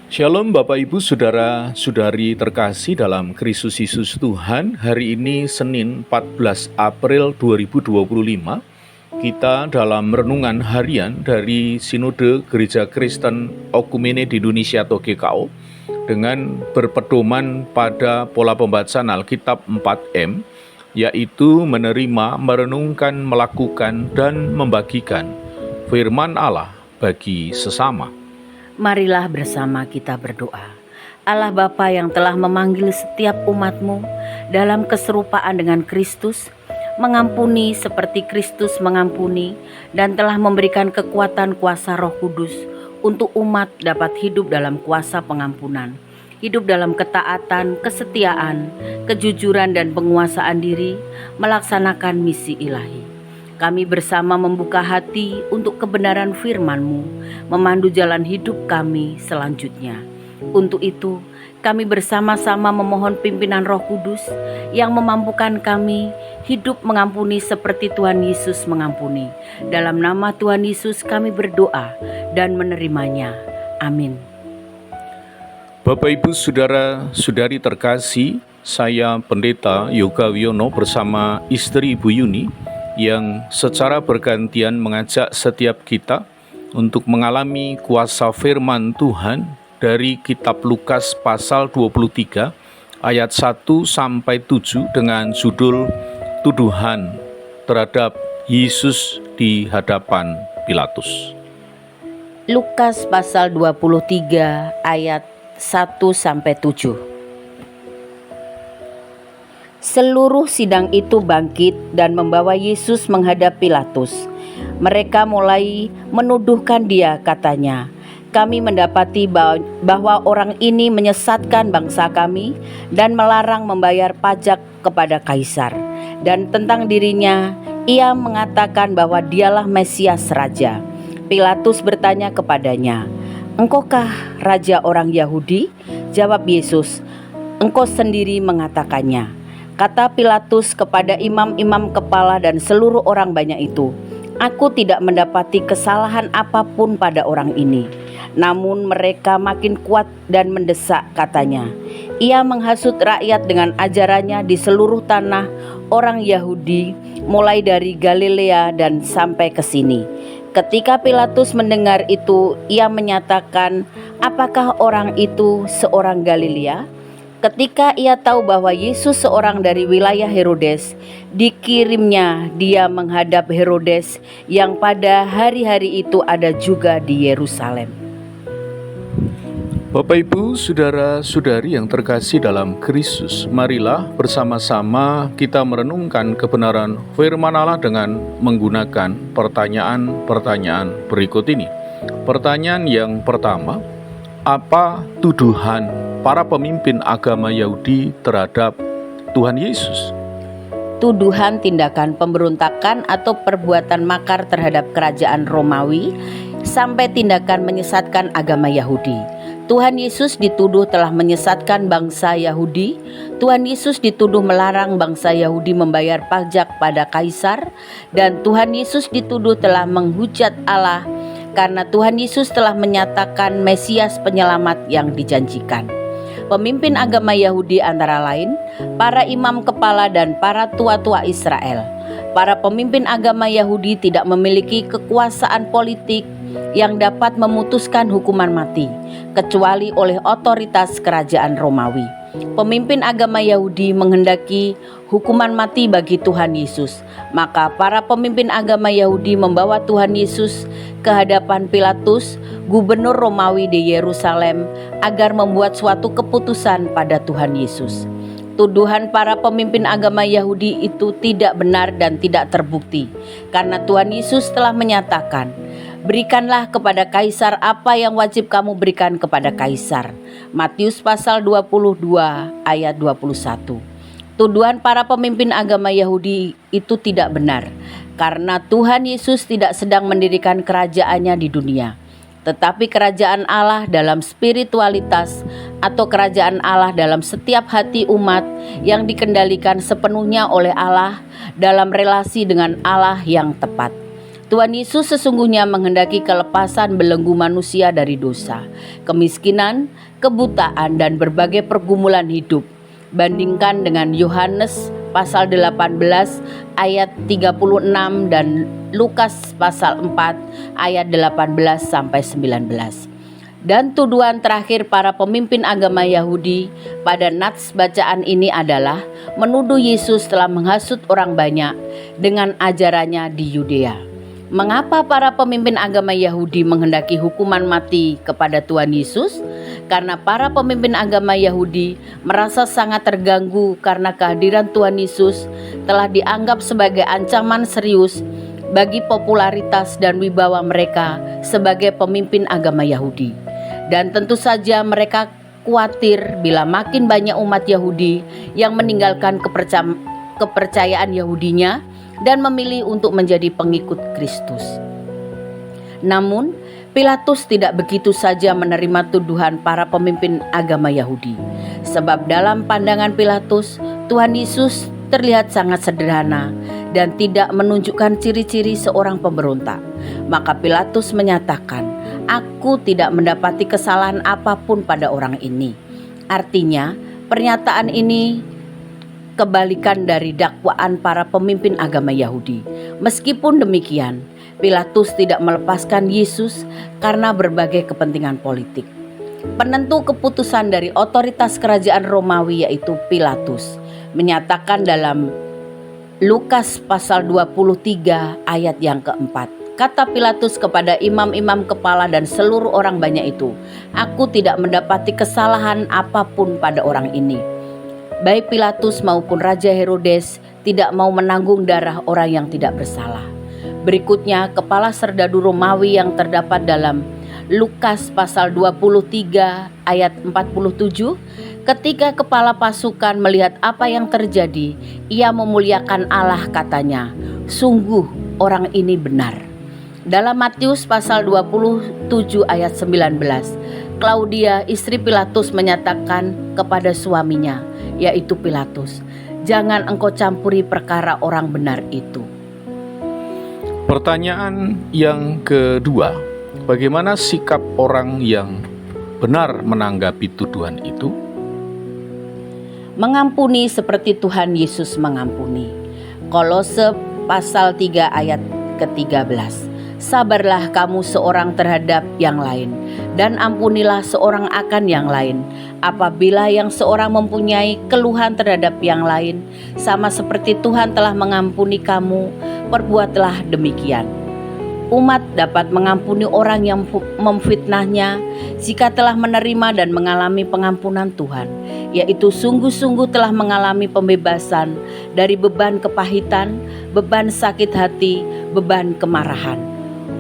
Shalom Bapak Ibu Saudara-saudari terkasih dalam Kristus Yesus Tuhan. Hari ini Senin 14 April 2025. Kita dalam renungan harian dari Sinode Gereja Kristen Okumene di Indonesia atau GKO dengan berpedoman pada pola pembacaan Alkitab 4M, yaitu menerima, merenungkan, melakukan, dan membagikan firman Allah bagi sesama. Marilah bersama kita berdoa. Allah Bapa yang telah memanggil setiap umat-Mu dalam keserupaan dengan Kristus, mengampuni seperti Kristus mengampuni, dan telah memberikan kekuatan kuasa Roh Kudus untuk umat dapat hidup dalam kuasa pengampunan, hidup dalam ketaatan, kesetiaan, kejujuran, dan penguasaan diri, melaksanakan misi ilahi. Kami bersama membuka hati untuk kebenaran firman-Mu, memandu jalan hidup kami selanjutnya. Untuk itu, kami bersama-sama memohon pimpinan Roh Kudus yang memampukan kami hidup mengampuni seperti Tuhan Yesus mengampuni. Dalam nama Tuhan Yesus kami berdoa dan menerimanya. Amin. Bapak Ibu Saudara-saudari terkasih, saya Pendeta Yoga Wiono bersama istri Ibu Yuni yang secara bergantian mengajak setiap kita untuk mengalami kuasa firman Tuhan dari kitab Lukas pasal 23 ayat 1-7 dengan judul Tuduhan terhadap Yesus di hadapan Pilatus. Lukas pasal 23 ayat 1-7. Seluruh sidang itu bangkit dan membawa Yesus menghadap Pilatus. Mereka mulai menuduhkan dia, katanya, "Kami mendapati bahwa orang ini menyesatkan bangsa kami dan melarang membayar pajak kepada Kaisar. Dan tentang dirinya, ia mengatakan bahwa dialah Mesias Raja." Pilatus bertanya kepadanya, "Engkaukah Raja orang Yahudi?" Jawab Yesus, "Engkau sendiri mengatakannya." Kata Pilatus kepada imam-imam kepala dan seluruh orang banyak itu, "Aku tidak mendapati kesalahan apapun pada orang ini." Namun mereka makin kuat dan mendesak, katanya, "Ia menghasut rakyat dengan ajarannya di seluruh tanah orang Yahudi, mulai dari Galilea dan sampai ke sini." Ketika Pilatus mendengar itu, ia menyatakan, "Apakah orang itu seorang Galilea?" Ketika ia tahu bahwa Yesus seorang dari wilayah Herodes, dikirimnya dia menghadap Herodes yang pada hari-hari itu ada juga di Yerusalem. Bapak Ibu Saudara-saudari yang terkasih dalam Kristus, marilah bersama-sama kita merenungkan kebenaran firman Allah dengan menggunakan pertanyaan-pertanyaan berikut ini. Pertanyaan yang pertama, apa tuduhan para pemimpin agama Yahudi terhadap Tuhan Yesus? Tuduhan tindakan pemberontakan atau perbuatan makar terhadap kerajaan Romawi sampai tindakan menyesatkan agama Yahudi. Tuhan Yesus dituduh telah menyesatkan bangsa Yahudi. Tuhan Yesus dituduh melarang bangsa Yahudi membayar pajak pada Kaisar, dan Tuhan Yesus dituduh telah menghujat Allah karena Tuhan Yesus telah menyatakan Mesias penyelamat yang dijanjikan. Pemimpin agama Yahudi antara lain para imam kepala dan para tua-tua Israel. Para pemimpin agama Yahudi tidak memiliki kekuasaan politik yang dapat memutuskan hukuman mati, kecuali oleh otoritas kerajaan Romawi. Pemimpin agama Yahudi menghendaki hukuman mati bagi Tuhan Yesus. Maka para pemimpin agama Yahudi membawa Tuhan Yesus ke hadapan Pilatus, gubernur Romawi di Yerusalem, agar membuat suatu keputusan pada Tuhan Yesus. Tuduhan para pemimpin agama Yahudi itu tidak benar dan tidak terbukti, karena Tuhan Yesus telah menyatakan, "Berikanlah kepada Kaisar apa yang wajib kamu berikan kepada Kaisar." Matius pasal 22 ayat 21. Tuduhan para pemimpin agama Yahudi itu tidak benar, karena Tuhan Yesus tidak sedang mendirikan kerajaannya di dunia, tetapi kerajaan Allah dalam spiritualitas atau kerajaan Allah dalam setiap hati umat yang dikendalikan sepenuhnya oleh Allah dalam relasi dengan Allah yang tepat. Tuhan Yesus sesungguhnya menghendaki kelepasan belenggu manusia dari dosa, kemiskinan, kebutaan, dan berbagai pergumulan hidup. Bandingkan dengan Yohanes pasal 18 ayat 36 dan Lukas pasal 4 ayat 18 sampai 19. Dan tuduhan terakhir para pemimpin agama Yahudi pada nats bacaan ini adalah menuduh Yesus telah menghasut orang banyak dengan ajarannya di Yudea. Mengapa para pemimpin agama Yahudi menghendaki hukuman mati kepada Tuhan Yesus? Karena para pemimpin agama Yahudi merasa sangat terganggu karena kehadiran Tuhan Yesus telah dianggap sebagai ancaman serius bagi popularitas dan wibawa mereka sebagai pemimpin agama Yahudi. Dan tentu saja mereka khawatir bila makin banyak umat Yahudi yang meninggalkan kepercayaan Yahudinya dan memilih untuk menjadi pengikut Kristus. Namun, Pilatus tidak begitu saja menerima tuduhan para pemimpin agama Yahudi. Sebab dalam pandangan Pilatus, Tuhan Yesus terlihat sangat sederhana dan tidak menunjukkan ciri-ciri seorang pemberontak. Maka Pilatus menyatakan, "Aku tidak mendapati kesalahan apapun pada orang ini." Artinya, pernyataan ini kebalikan dari dakwaan para pemimpin agama Yahudi. Meskipun demikian, Pilatus tidak melepaskan Yesus karena berbagai kepentingan politik. Penentu keputusan dari otoritas kerajaan Romawi yaitu Pilatus menyatakan dalam Lukas pasal 23 ayat yang keempat. Kata Pilatus kepada imam-imam kepala dan seluruh orang banyak itu, "Aku tidak mendapati kesalahan apapun pada orang ini." Baik Pilatus maupun Raja Herodes tidak mau menanggung darah orang yang tidak bersalah. Berikutnya, kepala serdadu Romawi yang terdapat dalam Lukas pasal 23 ayat 47, ketika kepala pasukan melihat apa yang terjadi, ia memuliakan Allah, katanya, "Sungguh orang ini benar." Dalam Matius pasal 27 ayat 19, Klaudia istri Pilatus menyatakan kepada suaminya, yaitu Pilatus, "Jangan engkau campuri perkara orang benar itu." Pertanyaan yang kedua, bagaimana sikap orang yang benar menanggapi tuduhan itu? Mengampuni seperti Tuhan Yesus mengampuni. Kolose pasal 3 ayat ke-13. Sabarlah kamu seorang terhadap yang lain, dan ampunilah seorang akan yang lain. Apabila yang seorang mempunyai keluhan terhadap yang lain, sama seperti Tuhan telah mengampuni kamu, perbuatlah demikian. Umat dapat mengampuni orang yang memfitnahnya jika telah menerima dan mengalami pengampunan Tuhan, yaitu sungguh-sungguh telah mengalami pembebasan dari beban kepahitan, beban sakit hati, beban kemarahan.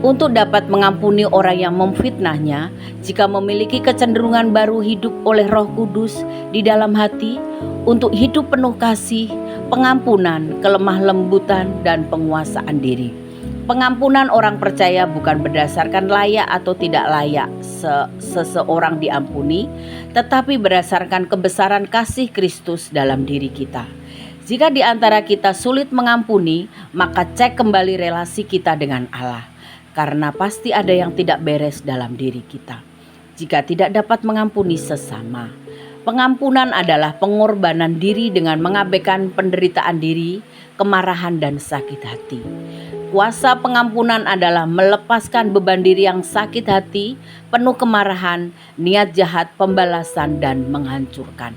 Untuk dapat mengampuni orang yang memfitnahnya, jika memiliki kecenderungan baru hidup oleh Roh Kudus di dalam hati, untuk hidup penuh kasih, pengampunan, kelemah lembutan, dan penguasaan diri. Pengampunan orang percaya bukan berdasarkan layak atau tidak layak seseorang diampuni, tetapi berdasarkan kebesaran kasih Kristus dalam diri kita. Jika di antara kita sulit mengampuni, maka cek kembali relasi kita dengan Allah. Karena pasti ada yang tidak beres dalam diri kita jika tidak dapat mengampuni sesama. Pengampunan adalah pengorbanan diri dengan mengabaikan penderitaan diri, kemarahan, dan sakit hati. Kuasa pengampunan adalah melepaskan beban diri yang sakit hati, penuh kemarahan, niat jahat, pembalasan, dan menghancurkan.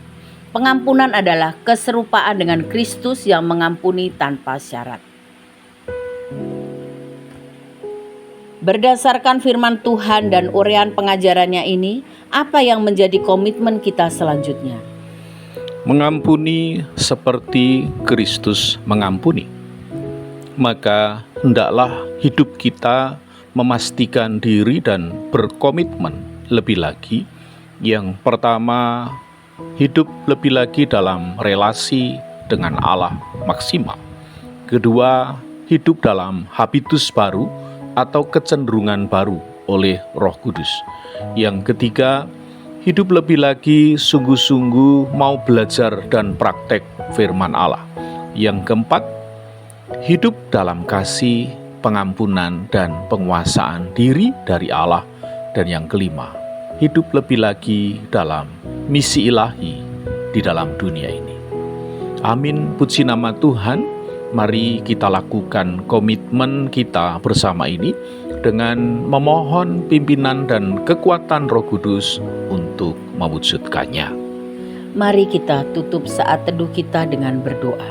Pengampunan adalah keserupaan dengan Kristus yang mengampuni tanpa syarat. Berdasarkan firman Tuhan dan uraian pengajarannya ini, apa yang menjadi komitmen kita selanjutnya? Mengampuni seperti Kristus mengampuni. Maka hendaklah hidup kita memastikan diri dan berkomitmen lebih lagi. Yang pertama, hidup lebih lagi dalam relasi dengan Allah maksimal. Kedua, hidup dalam habitus baru atau kecenderungan baru oleh Roh Kudus. Yang ketiga, hidup lebih lagi sungguh-sungguh mau belajar dan praktek firman Allah. Yang keempat, hidup dalam kasih pengampunan dan penguasaan diri dari Allah. Dan yang kelima, hidup lebih lagi dalam misi ilahi di dalam dunia ini. Amin, puji nama Tuhan. Mari kita lakukan komitmen kita bersama ini dengan memohon pimpinan dan kekuatan Roh Kudus untuk mewujudkannya. Mari kita tutup saat teduh kita dengan berdoa.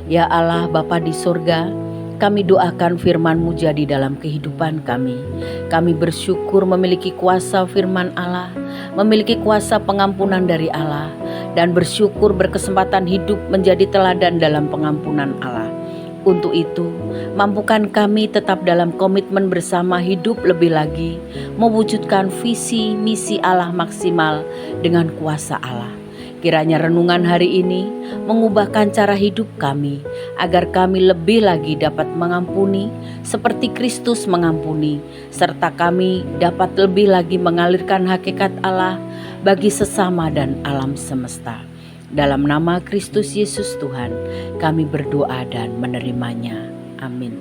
Ya Allah Bapa di surga, kami doakan firman-Mu jadi dalam kehidupan kami. Kami bersyukur memiliki kuasa firman Allah, memiliki kuasa pengampunan dari Allah, dan bersyukur berkesempatan hidup menjadi teladan dalam pengampunan Allah. Untuk itu, mampukan kami tetap dalam komitmen bersama hidup lebih lagi, mewujudkan visi misi Allah maksimal dengan kuasa Allah. Kiranya renungan hari ini mengubahkan cara hidup kami, agar kami lebih lagi dapat mengampuni seperti Kristus mengampuni, serta kami dapat lebih lagi mengalirkan hakikat Allah bagi sesama dan alam semesta. Dalam nama Kristus Yesus Tuhan, kami berdoa dan menerimanya. Amin.